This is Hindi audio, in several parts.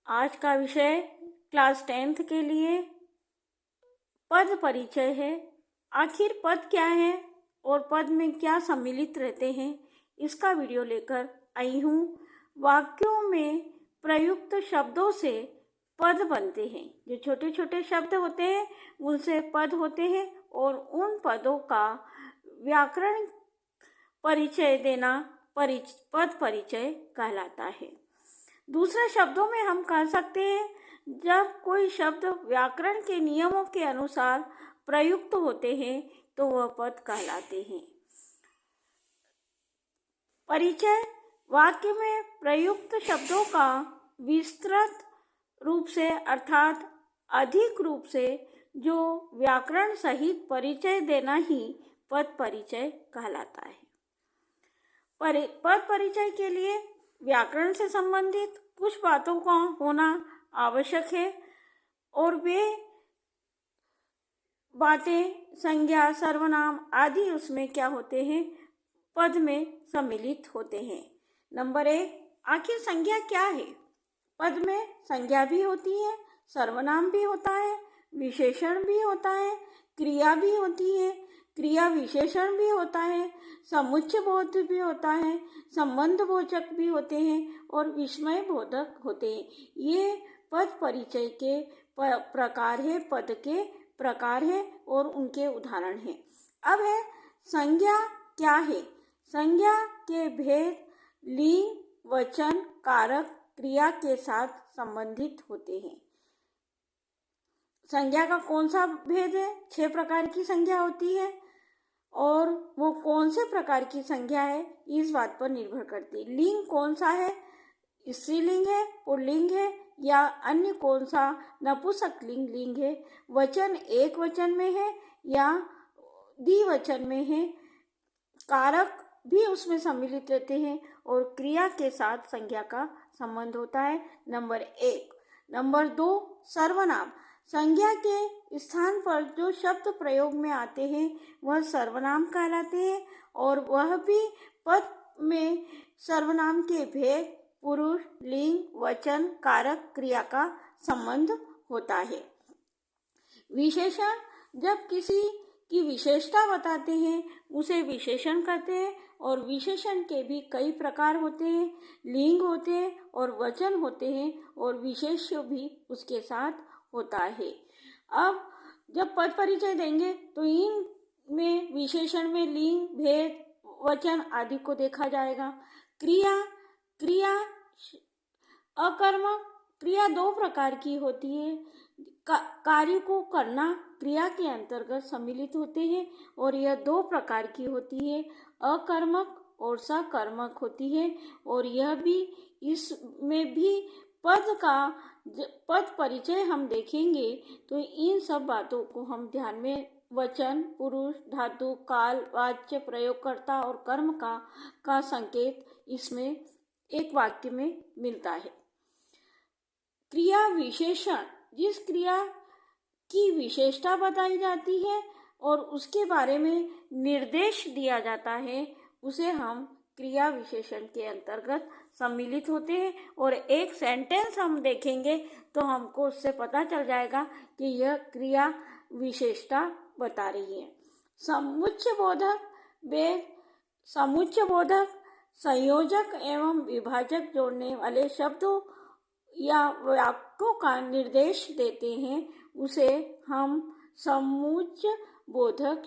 आज का विषय क्लास 10th के लिए पद परिचय है। आखिर पद क्या है और पद में क्या सम्मिलित रहते हैं, इसका वीडियो लेकर आई हूँ। वाक्यों में प्रयुक्त शब्दों से पद बनते हैं। जो छोटे छोटे शब्द होते हैं उनसे पद होते हैं और उन पदों का व्याकरण परिचय देना पद परिचय कहलाता है। दूसरे शब्दों में हम कह सकते हैं, जब कोई शब्द व्याकरण के नियमों के अनुसार प्रयुक्त होते हैं तो वह पद कहलाते हैं। परिचय वाक्य में प्रयुक्त शब्दों का विस्तृत रूप से अर्थात अधिक रूप से जो व्याकरण सहित परिचय देना ही पद परिचय कहलाता है। पद परिचय के लिए व्याकरण से संबंधित कुछ बातों का होना आवश्यक है और वे बातें संज्ञा, सर्वनाम आदि उसमें क्या होते हैं, पद में सम्मिलित होते हैं। नंबर 1, आखिर संज्ञा क्या है? पद में संज्ञा भी होती है, सर्वनाम भी होता है, विशेषण भी होता है, क्रिया भी होती है, क्रिया विशेषण भी होता है, समुच्चय बोधक भी होता है, संबंध बोधक भी होते हैं और विस्मय बोधक होते हैं। ये पद परिचय के प्रकार है, पद के प्रकार है और उनके उदाहरण हैं। अब है संज्ञा क्या है? संज्ञा के भेद लिंग, वचन, कारक, क्रिया के साथ संबंधित होते हैं। संज्ञा का कौन सा भेद है? 6 प्रकार की संज्ञा होती है और वो कौन से प्रकार की संज्ञा है इस बात पर निर्भर करती है। लिंग कौन सा है? स्त्रीलिंग है, पुल्लिंग है या अन्य कौन सा नपुंसकलिंग लिंग है? वचन एक वचन में है या द्विवचन में है? कारक भी उसमें सम्मिलित रहते हैं और क्रिया के साथ संज्ञा का संबंध होता है। नंबर 1। नंबर 2, सर्वनाम। संज्ञा के स्थान पर जो शब्द प्रयोग में आते हैं वह सर्वनाम कहलाते हैं और वह भी पद में सर्वनाम के भेद पुरुष, लिंग, वचन, कारक, क्रिया का संबंध होता है। विशेषण जब किसी की विशेषता बताते हैं उसे विशेषण कहते हैं और विशेषण के भी कई प्रकार होते हैं। लिंग होते हैं और वचन होते हैं और विशेष्य भी उसके साथ होता है। अब जब पद परिचय देंगे तो इन में विशेषण में लिंग, भेद, वचन आदि को देखा जाएगा। क्रिया अकर्मक क्रिया 2 प्रकार की होती है। कार्य को करना क्रिया के अंतर्गत सम्मिलित होते हैं और यह 2 प्रकार की होती है, अकर्मक और सकर्मक होती है और यह भी इसमें भी पद परिचय हम देखेंगे तो इन सब बातों को हम ध्यान में वचन, पुरुष, धातु, काल, वाच्य, प्रयोगकर्ता और कर्म का संकेत इसमें एक वाक्य में मिलता है। क्रिया विशेषण जिस क्रिया की विशेषता बताई जाती है और उसके बारे में निर्देश दिया जाता है उसे हम क्रिया विशेषण के अंतर्गत सम्मिलित होते हैं और एक सेंटेंस हम देखेंगे तो हमको उससे पता चल जाएगा कि यह क्रिया विशेषता बता रही है। समुच्चय बोधक संयोजक एवं विभाजक जोड़ने वाले शब्दों या वाक्यों का निर्देश देते हैं, उसे हम समुच्चय बोधक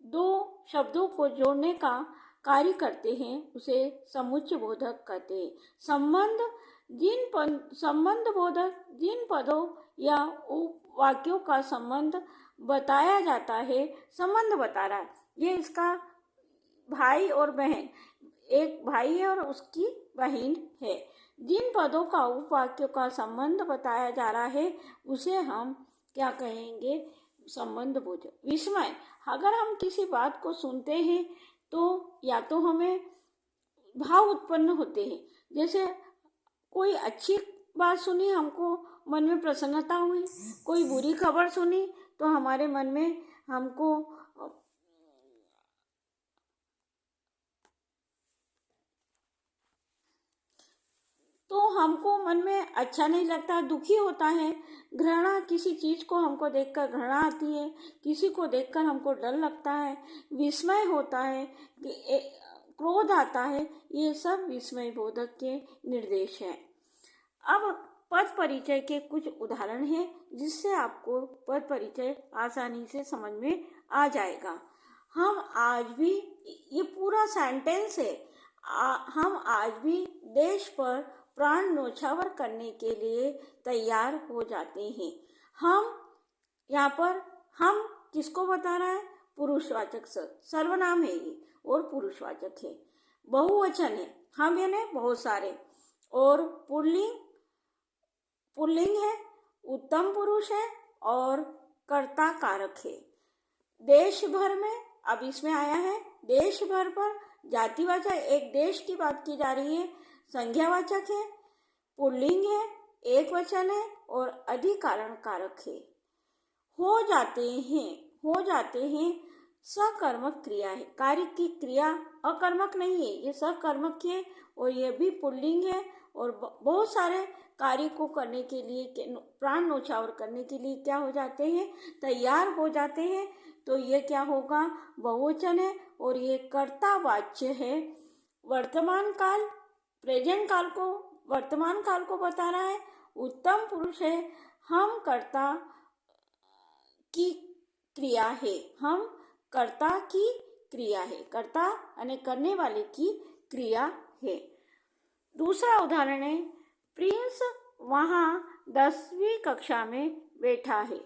दो शब्दों को जोड़ने का कार्य करते हैं, उसे समुच्चय बोधक कहते हैं। संबंध बोधक जिन पदों या वाक्यों का संबंध बताया जाता है, संबंध बता रहा है, ये इसका भाई और बहन, एक भाई है और उसकी बहन है। जिन पदों का उपवाक्यों का संबंध बताया जा रहा है उसे हम क्या कहेंगे? संबंध बोधक। विस्मय, अगर हम किसी बात को सुनते हैं तो या तो हमें भाव उत्पन्न होते हैं, जैसे कोई अच्छी बात सुनी हमको मन में प्रसन्नता हुई, कोई बुरी खबर सुनी तो हमारे मन में हमको हमको मन में अच्छा नहीं लगता, दुखी होता है। घृणा, किसी चीज़ को हमको देखकर घृणा आती है, किसी को देखकर हमको डर लगता है, विस्मय होता है, क्रोध आता है। ये सब विस्मय बोधक के निर्देश हैं। अब पद परिचय के कुछ उदाहरण हैं जिससे आपको पद परिचय आसानी से समझ में आ जाएगा। हम आज भी, ये पूरा सेंटेंस है, हम आज भी देश पर प्राण न्योछावर करने के लिए तैयार हो जाते हैं। हम यहाँ पर हम किसको बता रहा है? पुरुषवाचक सर्वनाम है ये और पुरुषवाचक है, बहुवचन है। हम यानी बहुत सारे, और पुल्लिंग है, उत्तम पुरुष है और कर्ता कारक है। देश भर में, अब इसमें आया है देश भर पर जातिवाचक, एक देश की बात की जा रही है, संज्ञावाचक है, पुल्लिंग है, एक वचन है और अधिकरण कारक है। हो जाते हैं सकर्मक क्रिया है। कार्य की क्रिया अकर्मक नहीं है, ये सकर्मक है और ये भी पुल्लिंग है। और बहुत सारे कार्य को करने के लिए, प्राण न्योछावर करने के लिए क्या हो जाते हैं? तैयार हो जाते हैं। तो ये क्या होगा? बहुवचन है और ये कर्तावाच्य है। वर्तमान काल, प्रेजेंट काल को, वर्तमान काल को बता रहा है। उत्तम पुरुष है, हम कर्ता की क्रिया है, हम कर्ता की क्रिया है, कर्ता यानी करने वाले की क्रिया है। दूसरा उदाहरण है, प्रिंस वहाँ 10वीं कक्षा में बैठा है।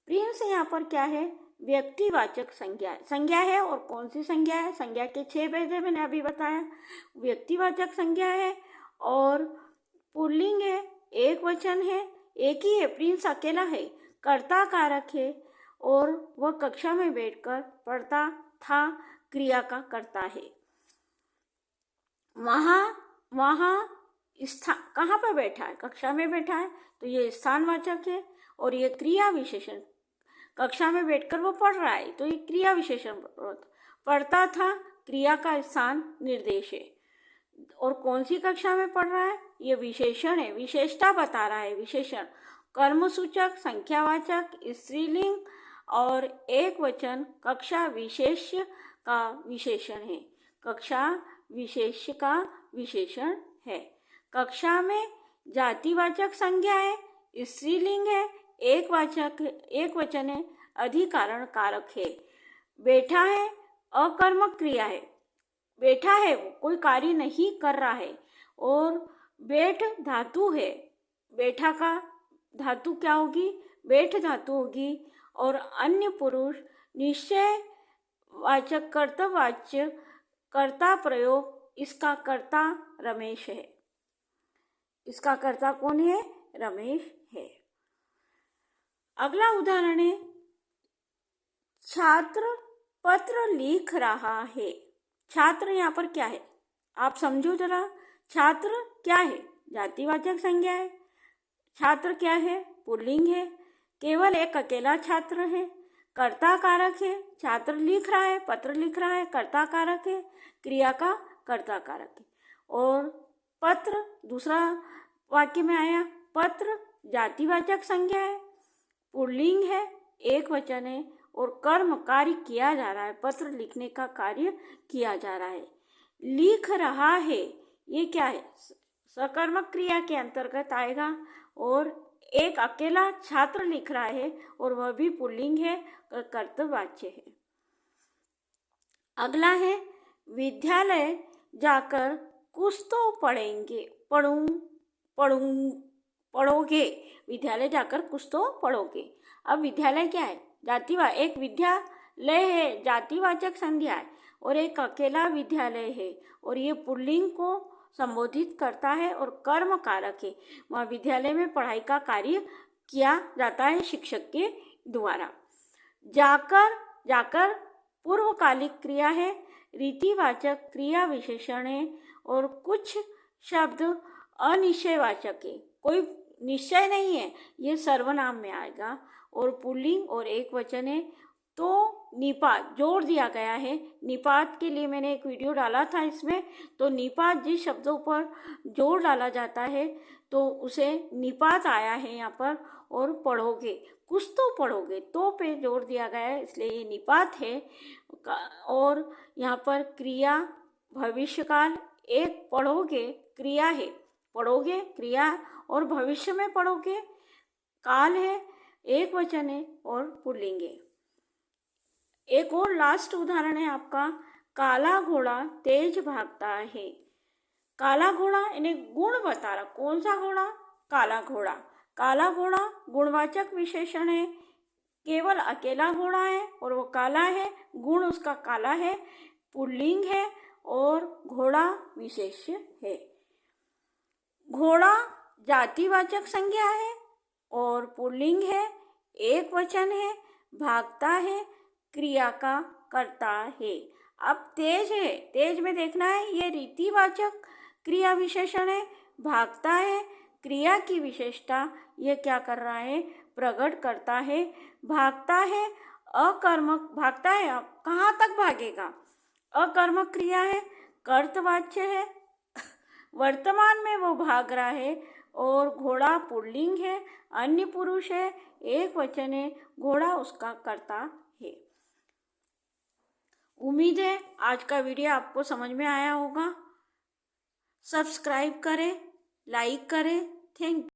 प्रिंस यहाँ पर क्या है? व्यक्तिवाचक संज्ञा है। और कौन सी संज्ञा है? संज्ञा के 6 भेद मैंने अभी बताया। व्यक्तिवाचक संज्ञा है और पुल्लिंग है, एक वचन है, एक ही है, प्रिंस अकेला है, कर्ता कारक है और वह कक्षा में बैठकर पढ़ता था, क्रिया का करता है। वहाँ स्थान, कहाँ पर बैठा है? कक्षा में बैठा है, तो ये स्थानवाचक है। और ये क्रिया विशेषण, कक्षा में बैठकर वो पढ़ रहा है, तो ये क्रिया विशेषण, पढ़ता था, क्रिया का स्थान निर्देश है। और कौन सी कक्षा में पढ़ रहा है? ये विशेषण है, विशेषता बता रहा है। विशेषण कर्मसूचक, संख्यावाचक, स्त्रीलिंग और एक वचन कक्षा विशेष का विशेषण है। कक्षा विशेष का विशेषण है। कक्षा में जातिवाचक संज्ञा है, स्त्रीलिंग है, एक वचन है, अधिकरण कारक है। बैठा है, अकर्मक क्रिया है, बैठा है, कोई कार्य नहीं कर रहा है। और बैठ धातु है, बैठा का धातु क्या होगी? बैठ धातु होगी। और अन्य पुरुष निश्चयवाचक, कर्तव्यवाच्य, कर्ता प्रयोग, इसका कर्ता रमेश है। इसका कर्ता कौन है? रमेश है। अगला उदाहरण है, छात्र पत्र लिख रहा है। छात्र यहाँ पर क्या है? आप समझो जरा, छात्र क्या है? जातिवाचक संज्ञा है। छात्र क्या है? पुल्लिंग है, केवल एक अकेला छात्र है, कर्ता कारक है। छात्र लिख रहा है, पत्र लिख रहा है, कर्ता कारक है, क्रिया का कर्ता कारक है। और पत्र, दूसरा वाक्य में आया, पत्र जातिवाचक संज्ञा है, पुल्लिंग है, एक वचन है और कर्म कार्य किया जा रहा है, पत्र लिखने का कार्य किया जा रहा है। लिख रहा है, ये क्या है? सकर्मक क्रिया के अंतर्गत आएगा। और एक अकेला छात्र लिख रहा है और वह भी पुल्लिंग है, कर्तव्यवाच्य है। अगला है, विद्यालय जाकर कुछ तो पढ़ोगे। विद्यालय जाकर कुछ तो पढ़ोगे। अब विद्यालय क्या है? एक विद्यालय है, जातिवाचक संज्ञा है, और एक अकेला विद्यालय है और ये पुल्लिंग को संबोधित करता है और कर्म कारक है। वहाँ विद्यालय में पढ़ाई का कार्य किया जाता है शिक्षक के द्वारा। जाकर पूर्वकालिक क्रिया है, रीतिवाचक क्रिया विशेषण है और कुछ शब्द अनिश्चयवाचक है, कोई निश्चय नहीं है, ये सर्वनाम में आएगा। और पुल्लिंग और एक वचन है, तो निपात जोड़ दिया गया है। निपात के लिए मैंने एक वीडियो डाला था इसमें। तो निपात जिस शब्दों पर जोड़ डाला जाता है तो उसे निपात आया है यहाँ पर। और पढ़ोगे, कुछ तो पढ़ोगे, तो पे जोड़ दिया गया है, इसलिए ये निपात है। और यहाँ पर क्रिया भविष्यकाल, एक पढ़ोगे क्रिया है, पढ़ोगे क्रिया, और भविष्य में पढ़ोगे काल है, एक वचन है और पुल्लिंग है। एक और लास्ट उदाहरण है आपका, काला घोड़ा तेज भागता है। काला घोड़ा इन्हें गुण बता रहा, कौन सा घोड़ा? काला घोड़ा। काला घोड़ा गुणवाचक विशेषण है, केवल अकेला घोड़ा है और वो काला है, गुण उसका काला है, पुल्लिंग है और घोड़ा विशेष्य है। घोड़ा जातिवाचक संज्ञा है और पुल्लिंग है, एक वचन है, भागता है, क्रिया का करता है। अब तेज है, तेज में देखना है, ये रीतिवाचक क्रिया विशेषण है, भागता है, क्रिया की विशेषता ये क्या कर रहा है? प्रकट करता है। भागता है अकर्मक, भागता है, अब कहाँ तक भागेगा? अकर्मक क्रिया है, कर्तवाच्य है, वर्तमान में वो भाग रहा है। और घोड़ा पुल्लिंग है, अन्य पुरुष है, एक वचन है, घोड़ा उसका कर्ता है। उम्मीद है आज का वीडियो आपको समझ में आया होगा। सब्सक्राइब करें, लाइक करें। Thank you.